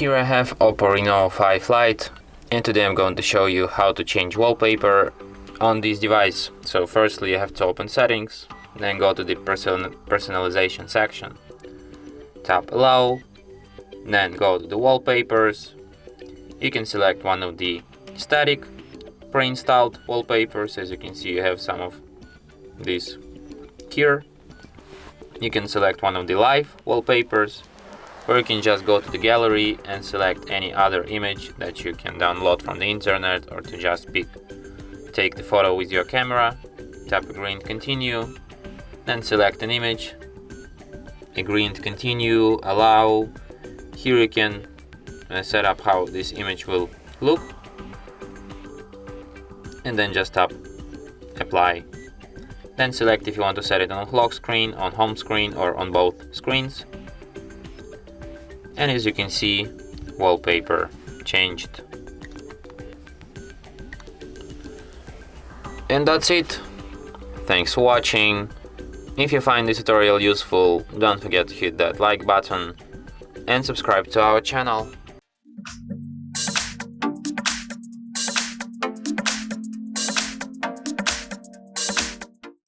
Here I have Oppo Reno 5 Lite, and today I'm going to show you how to change wallpaper on this device. So firstly you have to open settings, then go to the personalization section, tap allow, then go to the wallpapers. You can select one of the static pre-installed wallpapers. As you can see, you have some of these here. You can select one of the live wallpapers, or you can just go to the gallery and select any other image that you can download from the internet, or to just take the photo with your camera. Tap agree and continue, then select an image, agree and continue, allow. Here you can set up how this image will look, and then just tap apply. Then select if you want to set it on lock screen, on home screen, or on both screens. And as you can see, wallpaper changed. And that's it. Thanks for watching. If you find this tutorial useful, don't forget to hit that like button and subscribe to our channel.